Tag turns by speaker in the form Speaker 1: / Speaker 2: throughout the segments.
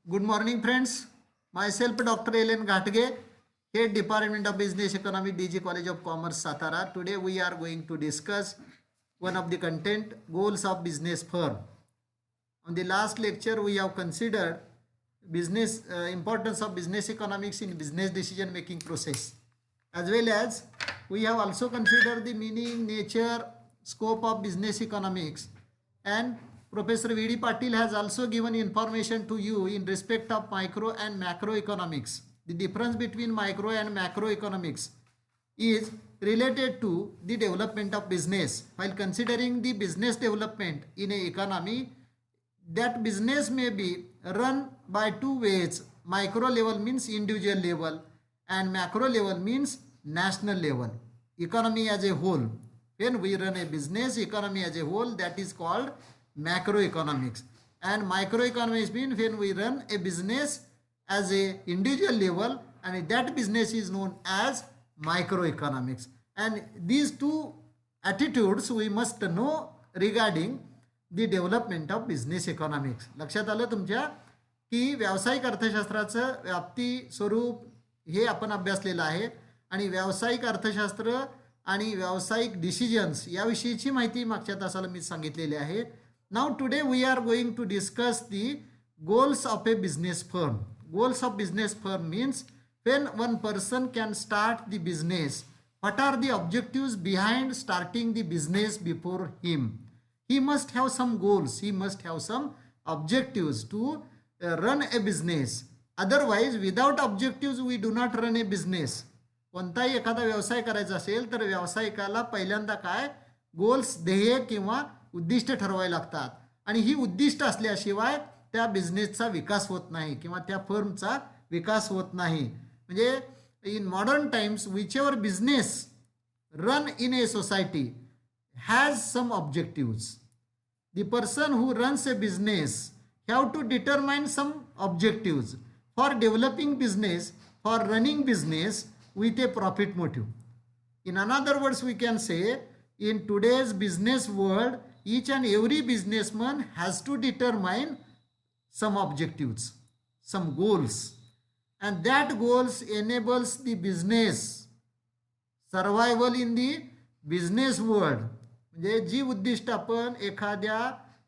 Speaker 1: Good morning, friends. Myself, Dr. Ellen Ghatge, Head Department of Business Economy, DG College of Commerce, Satara. Today, we are going to discuss one of the content goals of business firm. On the last lecture, we have considered importance of business economics in business decision making process, as well as we have also considered the meaning, nature, scope of business economics, and Professor V.D. Patil has also given information to you in respect of micro and macroeconomics. The difference between micro and macroeconomics is related to the development of business. While considering the business development in an economy, that business may be run by two ways. Micro level means individual level and macro level means national level. Economy as a whole. When we run a business economy as a whole, that is called macroeconomics. And microeconomics means when we run a business as a individual level, and that business is known as microeconomics. And these two attitudes we must know regarding the development of business economics. लक्षात आलं तुमच्या की व्यावसायिक अर्थशास्त्राचं व्याप्ती स्वरूप हे आपण अभ्यासलेलं आहे आणि व्यावसायिक अर्थशास्त्र आणि व्यावसायिक डिसिजन्स याविषयीची माहिती मागच्या तासाला मी सांगितलेली आहे. Now today we are going to discuss the goals of a business firm. Goals of business firm means when one person can start the business, what are the objectives behind starting the business before him? He must have some goals, he must have some objectives to run a business. Otherwise, without objectives we do not run a business. कोणताही एखादा व्यवसाय करायचा असेल तर व्यावसायिकाला पहिल्यांदा काय goals, ध्येय किंवा उद्दिष्ट ठरवायला लागतात आणि ही उद्दिष्ट असल्याशिवाय त्या बिझनेसचा विकास होत नाही किंवा त्या फर्मचा विकास होत नाही. म्हणजे in modern times which ever business run in A society has some objectives. The person who runs a business have to determine some objectives for developing business, for running business with a profit motive. In other words, we can say in today's business world, each and every businessman has to determine some objectives, some goals, and that goals enables the business survival in the business world. म्हणजे जी उद्दिष्ट आपण एखाद्या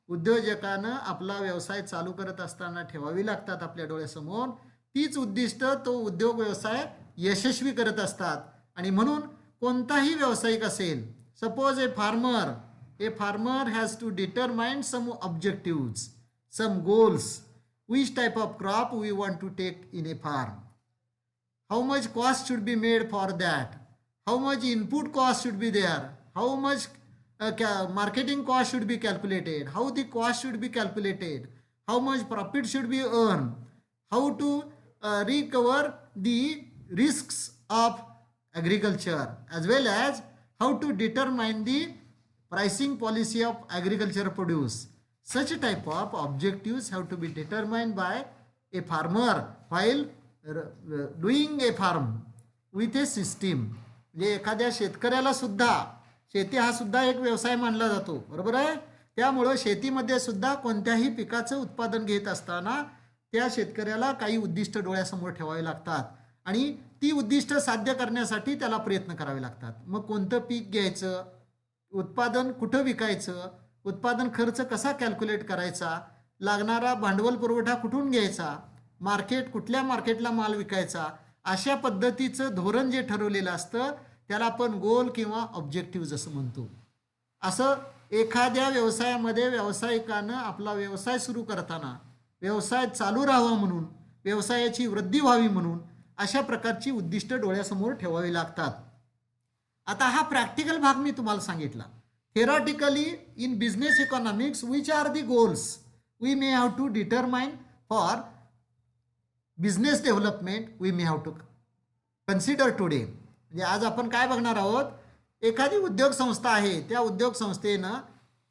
Speaker 1: उद्योजकानं आपला व्यवसाय चालू करत असताना ठेवावी लागतात आपल्या डोळ्यासमोर, तीच उद्दिष्ट तो उद्योग व्यवसाय यशस्वी करत असतात. आणि म्हणून कोणताही व्यावसायिक असेल, suppose a farmer has to determine some objectives, some goals, which type of crop we want to take in a farm, how much cost should be made for that, how much input cost should be there, how much marketing cost should be calculated, how the cost should be calculated, how much profit should be earned, how to recover the risks of agriculture, as well as how to determine the pricing policy of agriculture produce. Such type of objectives have to be determined by a farmer while doing a farm with a system. म्हणजे एखाद्या शेतकऱ्याला सुद्धा शेती हा सुद्धा एक व्यवसाय मानला जातो, बरोबर आहे. त्यामुळं शेतीमध्ये सुद्धा कोणत्याही पिकाचं उत्पादन घेत असताना त्या शेतकऱ्याला काही उद्दिष्ट डोळ्यासमोर ठेवावे लागतात आणि ती उद्दिष्ट साध्य करण्यासाठी त्याला प्रयत्न करावे लागतात. मग कोणतं पीक घ्यायचं, उत्पादन कुठं विकायचं, उत्पादन खर्च कसा कॅल्क्युलेट करायचा, लागणारा भांडवल पुरवठा कुठून घ्यायचा, मार्केट कुठल्या मार्केटला माल विकायचा, अशा पद्धतीचं धोरण जे ठरवलेलं असतं त्याला आपण गोल किंवा ऑब्जेक्टिव्ह असं म्हणतो. असं एखाद्या व्यवसायामध्ये व्यावसायिकानं आपला व्यवसाय सुरू करताना व्यवसाय चालू राहावा म्हणून, व्यवसायाची वृद्धी व्हावी म्हणून अशा प्रकारची उद्दिष्ट डोळ्यासमोर ठेवावी लागतात. आता हा प्रॅक्टिकल भाग मी तुम्हाला सांगितला. Theoretically in business economics which are the goals we may have to determine for business development we may have to consider today. म्हणजे आज आपण काय बघणार आहोत, एखादी उद्योग संस्था आहे, त्या उद्योग संस्थेनं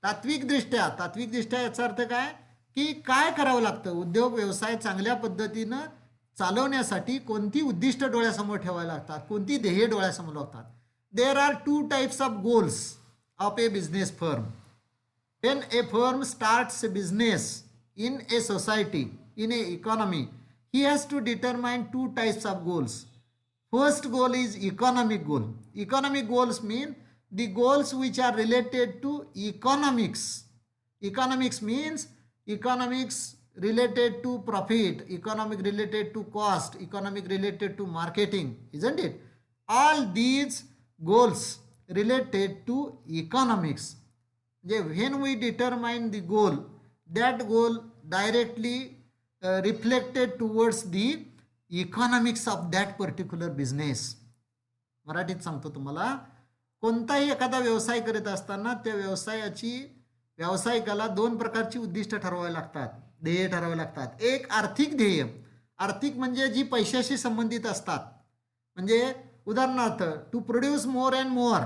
Speaker 1: तात्विकदृष्ट्या याचा अर्थ काय की काय करावं लागतं, उद्योग व्यवसाय चांगल्या पद्धतीनं चालवण्यासाठी कोणती उद्दिष्ट डोळ्यासमोर ठेवायला लागतात, कोणती ध्येय डोळ्यासमोर लागतात. There are two types of goals of a business firm. When A firm starts A business in A society, in a economy, he has to determine two types of goals. First goal is economic goal. Economic goals mean the goals which are related to economics. Economics means economics related to profit, economic related to cost, economic related to marketing, isn't it? All these goals related to economics. When we determine the goal, that goal directly reflected towards the economics of that particular business. मराठीत सांगतो तुम्हाला, कोणताही एखादा व्यवसाय करत असताना त्या व्यावसायिकाला दोन प्रकारची उद्दिष्ट ठरवावी लागतात, ध्येय ठरवावे लागतात. एक आर्थिक ध्येय. आर्थिक म्हणजे जी पैशाशी संबंधित असतात. म्हणजे उदाहरणार्थ to produce more and more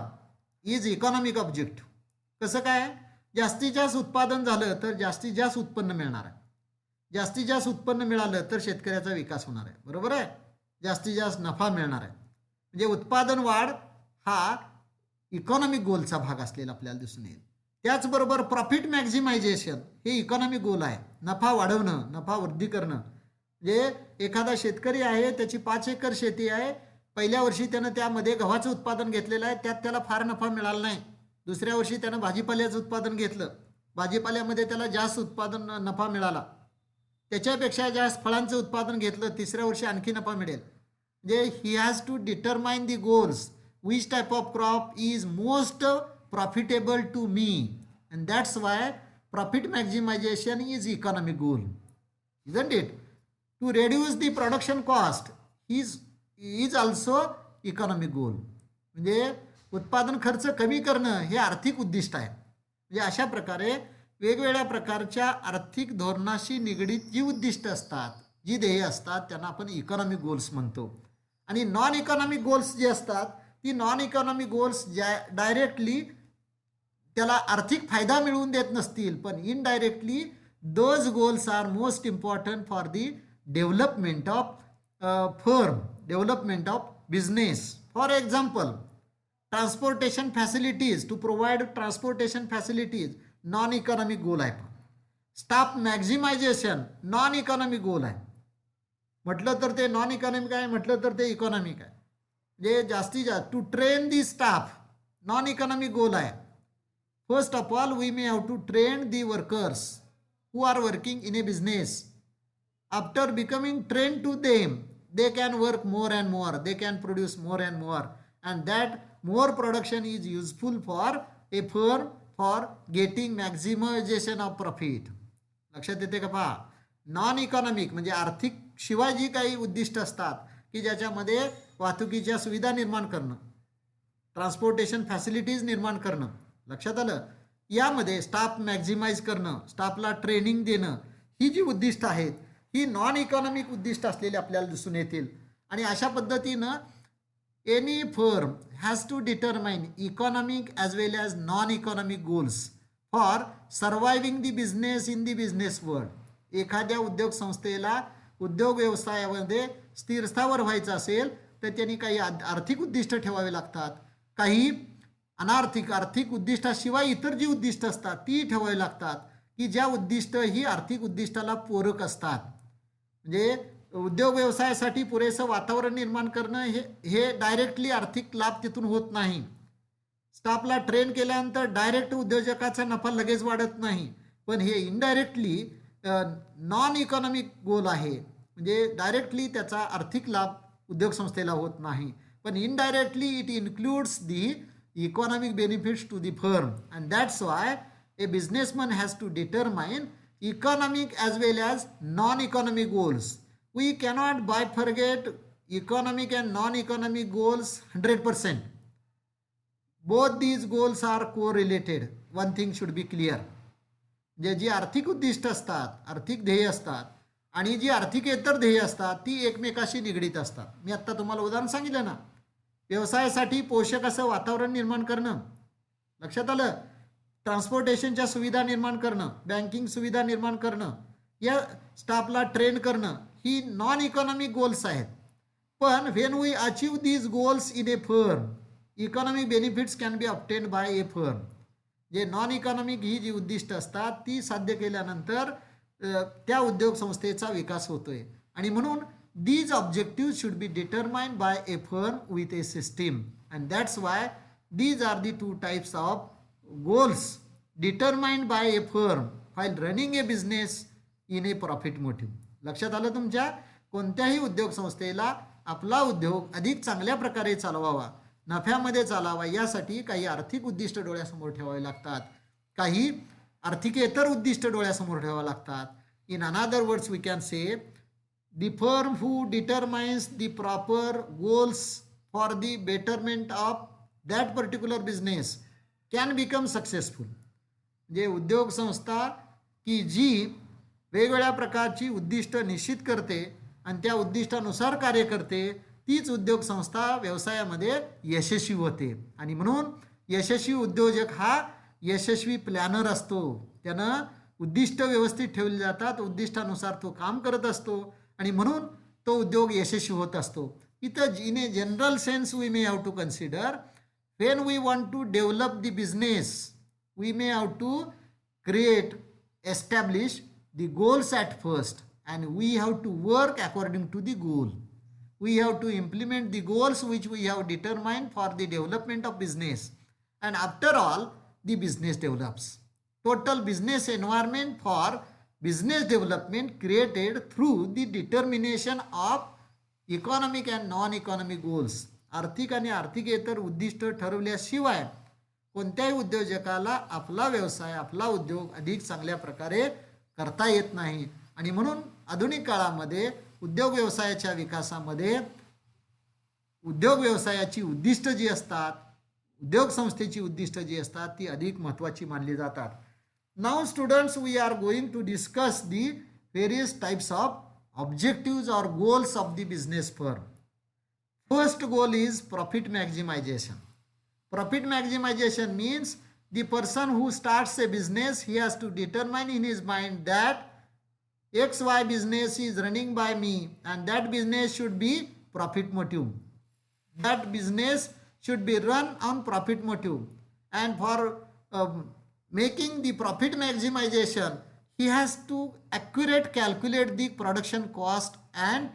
Speaker 1: is economic objective. कसं काय, जास्तीत जास्त उत्पादन झालं तर जास्तीत जास्त उत्पन्न मिळणार आहे. जास्तीत जास्त उत्पन्न मिळालं तर शेतकऱ्याचा विकास होणार आहे, बरोबर आहे. जास्तीत जास्त नफा मिळणार आहे. म्हणजे उत्पादन वाढ हा इकॉनॉमिक गोलचा भाग असलेला आपल्याला दिसून येईल. त्याचबरोबर प्रॉफिट मॅक्झिमायझेशन हे इकॉनॉमिक गोल आहे. नफा वाढवणं, नफा वृद्धी करणं. म्हणजे एखादा शेतकरी आहे, त्याची 5 एकर शेती आहे. पहिल्या वर्षी त्यानं त्यामध्ये गव्हाचं उत्पादन घेतलेलं आहे, त्यात त्याला फार नफा मिळाला नाही. दुसऱ्या वर्षी त्यानं भाजीपाल्याचं उत्पादन घेतलं, भाजीपाल्यामध्ये त्याला जास्त उत्पादन नफा मिळाला. त्याच्यापेक्षा जास्त फळांचं उत्पादन घेतलं, तिसऱ्या वर्षी आणखी नफा मिळेल. म्हणजे he has to determine the goals, which type of crop is most profitable to me, and that's why profit maximisation is economic goal, isn't it. To reduce the production cost is also economic goal. म्हणजे उत्पादन खर्च कमी करणं हे आर्थिक उद्दिष्ट आहे. म्हणजे अशा प्रकारे वेगवेगळ्या प्रकारच्या आर्थिक धोरणाशी निगडीत जी उद्दिष्ट असतात, जी ध्येय असतात, त्यांना आपण इकॉनॉमिक गोल्स म्हणतो. आणि नॉन इकॉनॉमिक गोल्स जे असतात, ती नॉन इकॉनॉमिक गोल्स डायरेक्टली त्याला आर्थिक फायदा मिळवून देत नसतील, पण indirectly those goals are most important for the development of firm, development of business. For example, transportation facilities, to provide transportation facilities non economic goal आहे. Staff maximisation non economic goal आहे. म्हटलं तर ते नॉन इकॉनॉमिक आहे, म्हटलं तर ते economic आहे. म्हणजे जास्तीत जास्त to train the staff non economic goal आहे. First of all we may have to train the workers who are working in a business. After becoming train to them, they can work more and more, they can produce more and more, and that more production is useful for a firm for getting maximization of profit. लक्षात येते का पहा. Non economic म्हणजे आर्थिक शिवाय जी काही उद्दिष्ट असतात की ज्याच्यामध्ये वाहतुकीच्या सुविधा निर्माण करणं, ट्रान्सपोर्टेशन फॅसिलिटीज निर्माण करणं, लक्षात आलं. यामध्ये स्टाफ मॅक्झिमाइज करणं, स्टाफला ट्रेनिंग देणं, ही जी उद्दिष्ट आहेत ही नॉन इकॉनॉमिक उद्दिष्ट असलेले आपल्याला दिसून येतील. आणि अशा पद्धतीनं any firm has to determine economic as well as non economic goals for surviving the business in the business world. एखाद्या उद्योग संस्थेला उद्योग व्यवसायामध्ये स्थिरस्थावर व्हायचं असेल तर त्यांनी काही आर्थिक उद्दिष्ट ठेवावे लागतात. काही आर्थिक उद्दिष्टाशिवाय इतर जी उद्दिष्ट असतात ती ठेवावी लागतात, की ज्या उद्दिष्ट ही आर्थिक उद्दिष्टाला पूरक असतात. म्हणजे उद्योग व्यवसायासाठी पुरेसं वातावरण निर्माण करणं हे डायरेक्टली आर्थिक लाभ तिथून होत नाही. स्टाफला ट्रेन केल्यानंतर डायरेक्ट उद्योजकाचा नफा लगेच वाढत नाही, पण हे इनडायरेक्टली नॉन इकॉनॉमिक गोल आहे. म्हणजे डायरेक्टली त्याचा आर्थिक लाभ उद्योग संस्थेला होत नाही, पण indirectly it includes the economic benefits to the firm, and that's why a businessman has to determine economic as well as non-economic goals. We cannot bifurcate economic and non-economic goals 100%. Both these goals are correlated. One thing should be clear. जी आर्थिक उद्दिष्ट असतात, आर्थिक ध्येय असतात आणि जी आर्थिकेतर ध्येय असतात ती एकमेकाशी निगडीत असतात. मी आत्ता तुम्हाला उदाहरण सांगितलं ना, व्यवसायासाठी पोषक असं वातावरण निर्माण करणं, लक्षात आलं. ट्रान्सपोर्टेशनच्या सुविधा निर्माण करणं, बँकिंग सुविधा निर्माण करणं, या स्टाफला ट्रेन करणं, ही नॉन इकॉनॉमिक गोल्स आहेत. पण when we achieve these goals in a firm, economic benefits can be obtained by a firm. जे नॉन इकॉनॉमिक ही जी उद्दिष्ट असतात ती साध्य केल्यानंतर त्या उद्योग संस्थेचा विकास होतोय. आणि म्हणून these objectives should be determined by a firm with a system, and that's why these are the two types of goals determined by a firm while running a business in a profit motive. लक्षात आलं तुमच्या? कोणत्याही उद्योग संस्थेला आपला उद्योग अधिक चांगल्या प्रकारे चालवावा, नफ्यामध्ये चालावा, यासाठी काही आर्थिक उद्दिष्ट डोळ्यासमोर ठेवावे लागतात, काही आर्थिकेतर उद्दिष्ट डोळ्यासमोर ठेवावे लागतात. In other words we can say the firm who determines the proper goals for the betterment of that particular business can become successful. जे उद्योग संस्था की जी वेगवेगळ्या प्रकारची उद्दिष्ट निश्चित करते आणि त्या उद्दिष्टानुसार कार्य करते, तीच उद्योग संस्था व्यवसायामध्ये यशस्वी होते. आणि म्हणून यशस्वी उद्योजक हा यशस्वी प्लॅनर असतो. त्यानं उद्दिष्ट व्यवस्थित ठेवली जातात, उद्दिष्टानुसार तो काम करत असतो आणि म्हणून तो उद्योग यशस्वी होत असतो. इथं in a general sense we may have to consider when we want to develop the business we may have to create establish the goals at first and we have to work according to the goal. We have to implement the goals which we have determined for the development of business and after all the business develops. Total business environment for business development created through the determination of economic and non-economic goals. आर्थिक आणि आर्थिकेतर उद्दिष्ट ठरवल्याशिवाय कोणत्याही उद्योजकाला आपला व्यवसाय, आपला उद्योग अधिक चांगल्या प्रकारे करता येत नाही. आणि म्हणून आधुनिक काळामध्ये उद्योग व्यवसायाच्या विकासामध्ये उद्योग व्यवसायाची उद्दिष्ट जी असतात, उद्योग संस्थेची उद्दिष्ट जी असतात, ती अधिक महत्त्वाची मानली जातात. Now students, we are going to discuss the various types of objectives or goals of the business firm. First goal is profit maximization. Profit maximization means the person who starts a business, he has to determine in his mind that XY business is running by me and that business should be profit motive. That business should be run on profit motive, and for making the profit maximization, he has to accurate calculate the production cost and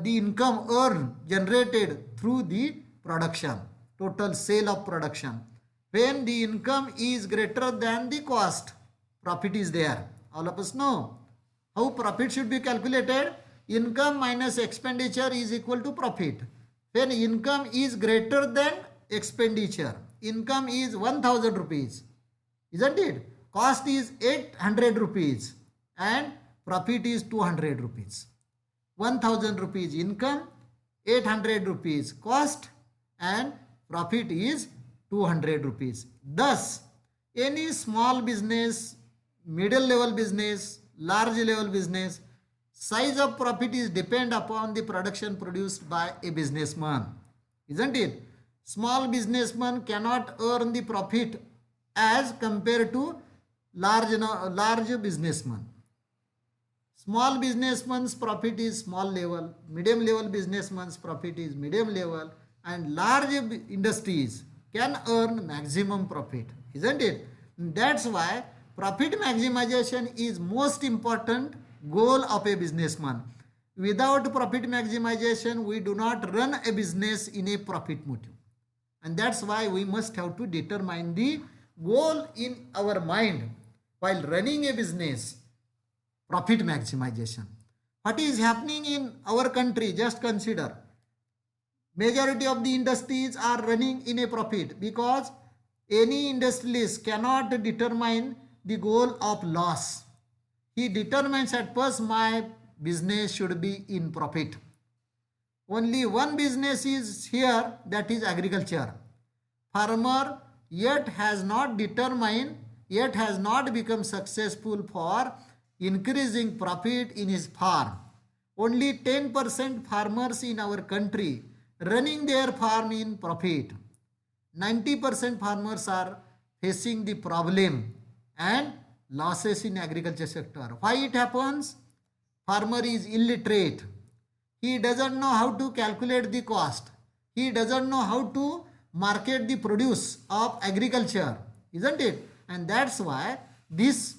Speaker 1: the income earned generated through the production, total sale of production. When the income is greater than the cost, profit is there. All of us know how profit should be calculated. Income minus expenditure is equal to profit. When income is greater than expenditure, income is 1000 rupees, isn't it? Cost is 800 rupees and profit is 200 rupees. 1000 rupees income, 800 rupees cost, and profit is 200 rupees. Thus, any small business, middle level business, large level business, size of profit is depend upon the production produced by a businessman, isn't it? Small businessman cannot earn the profit as compared to large businessman. Small businessman's profit is small level, medium level businessman's profit is medium level, and large industries can earn maximum profit, isn't it? That's why profit maximization is most important goal of a businessman. Without profit maximization, we do not run a business in a profit motive, and that's why we must have to determine the goal in our mind while running a business. Profit maximization. What is happening in our country? Just consider. Majority of the industries are running in a profit because any industrialist cannot determine the goal of loss. He determines at first my business should be in profit. Only one business is here, that is agriculture. Farmer yet has not determined, yet has not become successful for increasing profit in his farm. Only 10% farmers in our country running their farm in profit. 90% farmers are facing the problem and losses in agriculture sector. Why it happens? Farmer is illiterate. He doesn't know how to calculate the cost. He doesn't know how to market the produce of agriculture, isn't it? And that's why this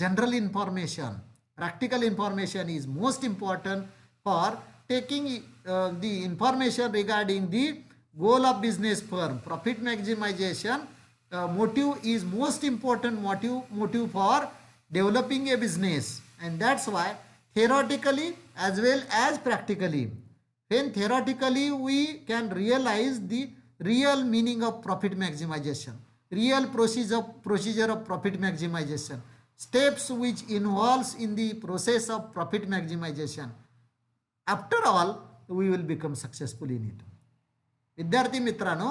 Speaker 1: general information. Practical information is most important for taking the information regarding the goal of business firm. Profit maximization motive is most important motive for developing a business, and that's why theoretically as well as practically, when theoretically we can realize the real meaning of profit maximization, real procedure of profit maximization, steps which involves in the process of profit maximization. After all, we will become successful in it. विद्यार्थी मित्रांनो,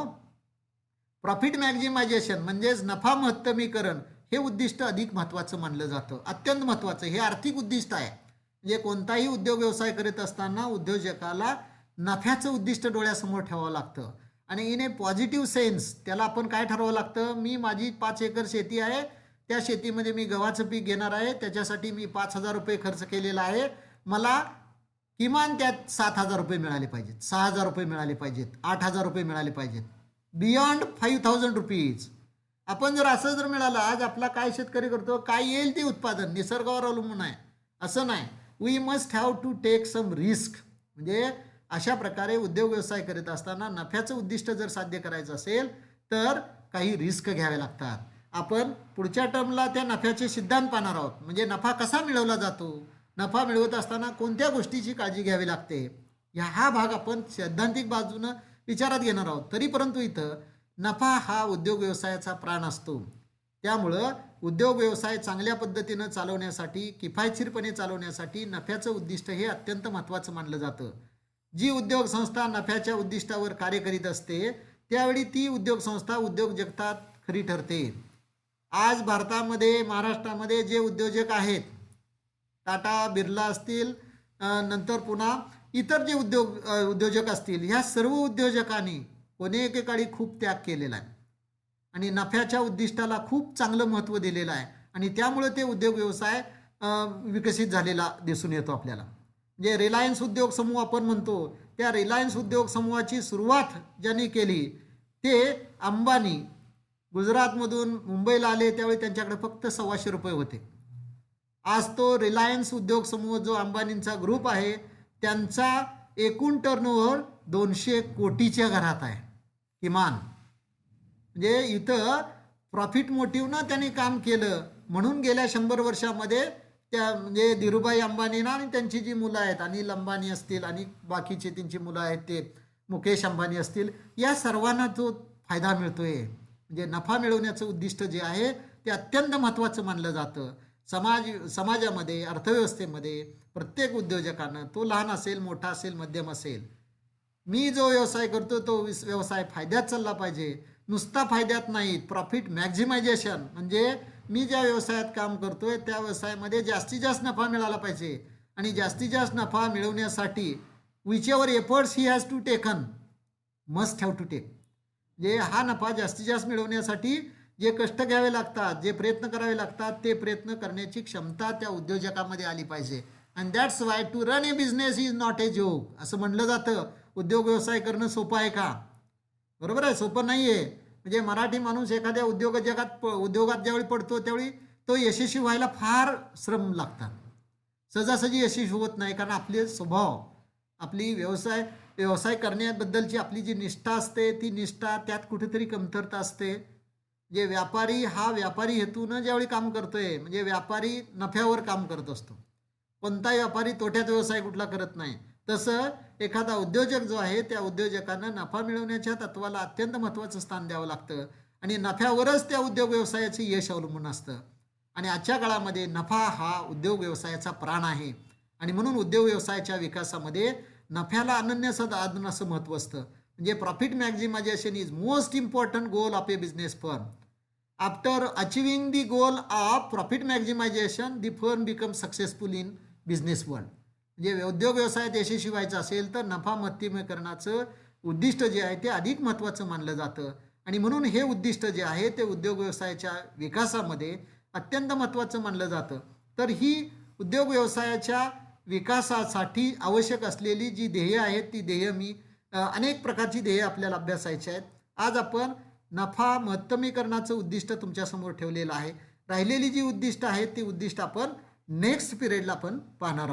Speaker 1: profit मॅक्झिमायझेशन म्हणजेच नफा महत्तमीकरण हे उद्दिष्ट अधिक महत्त्वाचं मानलं जातं, अत्यंत महत्त्वाचं. हे आर्थिक उद्दिष्ट आहे. म्हणजे कोणताही उद्योग व्यवसाय करीत असताना उद्योजकाला नफ्याचं उद्दिष्ट डोळ्यासमोर ठेवावं लागतं. आणि इन ए पॉझिटिव्ह सेन्स त्याला आपण काय ठरवावं लागतं, मी माझी 5 एकर शेती आहे, त्या शेतीमध्ये मी गव्हाचं पीक घेणार आहे, त्याच्यासाठी मी 5,000 रुपये खर्च केलेला आहे, मला किमान त्यात 7,000 रुपये मिळाले पाहिजेत, 6,000 रुपये मिळाले पाहिजेत, 8,000 रुपये मिळाले पाहिजेत, बियॉन्ड 5,000 रुपीज. आपण जर असं जर मिळालं, आज आपला काय शेतकरी करतो, काय येईल ते उत्पादन निसर्गावर अवलंबून आहे असं नाही. We must have to take some risk. म्हणजे अशा प्रकारे उद्योग व्यवसाय करीत असताना नफ्याचं उद्दिष्ट जर साध्य करायचं असेल तर काही रिस्क घ्यावे लागतात. आपण पुढच्या टर्मला त्या नफ्याचे सिद्धांत पाहणार आहोत. म्हणजे नफा कसा मिळवला जातो, नफा मिळवत असताना कोणत्या गोष्टीची काळजी घ्यावी लागते, हा भाग आपण सैद्धांतिक बाजूनं विचारात घेणार आहोत. तरी परंतु इथं नफा हा उद्योग व्यवसायाचा प्राण असतो. त्यामुळं उद्योग व्यवसाय चांगल्या पद्धतीनं चालवण्यासाठी, किफायतशीरपणे चालवण्यासाठी नफ्याचं उद्दिष्ट हे अत्यंत महत्त्वाचं मानलं जातं. जी उद्योग संस्था नफ्याच्या उद्दिष्टावर कार्य करीत असते त्यावेळी ती उद्योग संस्था उद्योग जगतात खरी ठरते. आज भारतामध्ये, महाराष्ट्रामध्ये जे उद्योजक आहेत, टाटा बिर्ला असतील, नंतर पुन्हा इतर जे उद्योजक असतील, ह्या सर्व उद्योजकांनी कोणी एकेकाळी खूप त्याग केलेला आहे आणि नफ्याच्या उद्दिष्टाला खूप चांगलं महत्त्व दिलेलं आहे. आणि त्यामुळे ते उद्योग व्यवसाय विकसित झालेला दिसून येतो आपल्याला. जे रिलायन्स उद्योग समूह आपण म्हणतो, त्या रिलायन्स उद्योग समूहाची सुरुवात ज्यांनी केली ते अंबानी गुजरातमधून मुंबईला आले. त्यावेळी त्यांच्याकडे फक्त 125 रुपये होते. आज तो रिलायन्स उद्योग समूह जो अंबानींचा ग्रुप आहे त्यांचा एकूण टर्नओव्हर 200 कोटीच्या घरात आहे किमान. म्हणजे इथं प्रॉफिट मोटिव्हनं त्यांनी काम केलं म्हणून गेल्या 100 वर्षामध्ये त्या म्हणजे धीरूभाई अंबानीना आणि त्यांची जी मुलं आहेत, अनिल अंबानी असतील आणि बाकीचे त्यांची मुलं आहेत ते मुकेश अंबानी असतील, या सर्वांना जो फायदा मिळतोय. म्हणजे नफा मिळवण्याचं उद्दिष्ट जे आहे ते अत्यंत महत्त्वाचं मानलं जातं. समाजामध्ये, अर्थव्यवस्थेमध्ये प्रत्येक उद्योजकानं, तो लहान असेल, मोठा असेल, मध्यम असेल, मी जो व्यवसाय करतो तो व्यवसाय फायद्यात चालला पाहिजे, नुसता फायद्यात नाही. प्रॉफिट मॅक्झिमायझेशन म्हणजे मी ज्या व्यवसायात काम करतोय त्या व्यवसायामध्ये जास्तीत जास्त नफा मिळाला पाहिजे. आणि जास्तीत जास्त नफा मिळवण्यासाठी whichever efforts he has to taken must have to take. जे हा नफा जास्तीत जास्त मिळवण्यासाठी जे कष्ट घ्यावे लागतात, जे प्रयत्न करावे लागतात, ते प्रयत्न करण्याची क्षमता त्या उद्योजकामध्ये आली पाहिजे. And that's why to run a business is not a joke. असं म्हणलं जातं. उद्योग व्यवसाय करणं सोपं आहे का? बरोबर आहे, सोपं नाही आहे. म्हणजे मराठी माणूस एखाद्या उद्योगात ज्यावेळी पडतो त्यावेळी तो यशस्वी व्हायला फार श्रम लागतात. सहजासहजी यशस्वी होत नाही. कारण आपले स्वभाव, आपली व्यवसाय करण्याबद्दलची आपली जी निष्ठा असते ती निष्ठा त्यात कुठेतरी कमतरता असते. जे व्यापारी हा व्यापारी हेतूनं ज्यावेळी काम करतोय, म्हणजे व्यापारी नफ्यावर काम करत असतो. कोणताही व्यापारी तोट्यात व्यवसाय कुठला करत नाही. तसं एखादा उद्योजक जो आहे त्या उद्योजकांना नफा मिळवण्याच्या तत्वाला अत्यंत महत्त्वाचं स्थान द्यावं लागतं आणि नफ्यावरच त्या उद्योग व्यवसायाचे यश अवलंबून असतं. आणि आजच्या काळामध्ये नफा हा उद्योग व्यवसायाचा प्राण आहे आणि म्हणून उद्योग व्यवसायाच्या विकासामध्ये नफ्याला अनन्य साधन असं महत्त्व असतं. म्हणजे profit maximisation is most important goal of a business firm. After achieving the goal of profit maximisation the firm become successful in business world. म्हणजे उद्योग व्यवसायात यशस्वी व्हायचं असेल तर नफा महत्तमीकरणाचं उद्दिष्ट जे आहे ते अधिक महत्त्वाचं मानलं जातं. आणि म्हणून हे उद्दिष्ट जे आहे ते उद्योग व्यवसायाच्या विकासामध्ये अत्यंत महत्त्वाचं मानलं जातं. तर ही उद्योग व्यवसायाच्या विकासासाठी आवश्यक असलेली जी ध्येय आहेत ती ध्येय मी अनेक प्रकारची ध्येय आपल्याला अभ्यासायची आहेत. आज आपण नफा महत्तमीकरणाचं उद्दिष्ट तुमच्यासमोर ठेवलेलं आहे. राहिलेली जी उद्दिष्ट आहेत ती उद्दिष्ट आपण नेक्स्ट पिरियडला आपण पाहणार आहोत.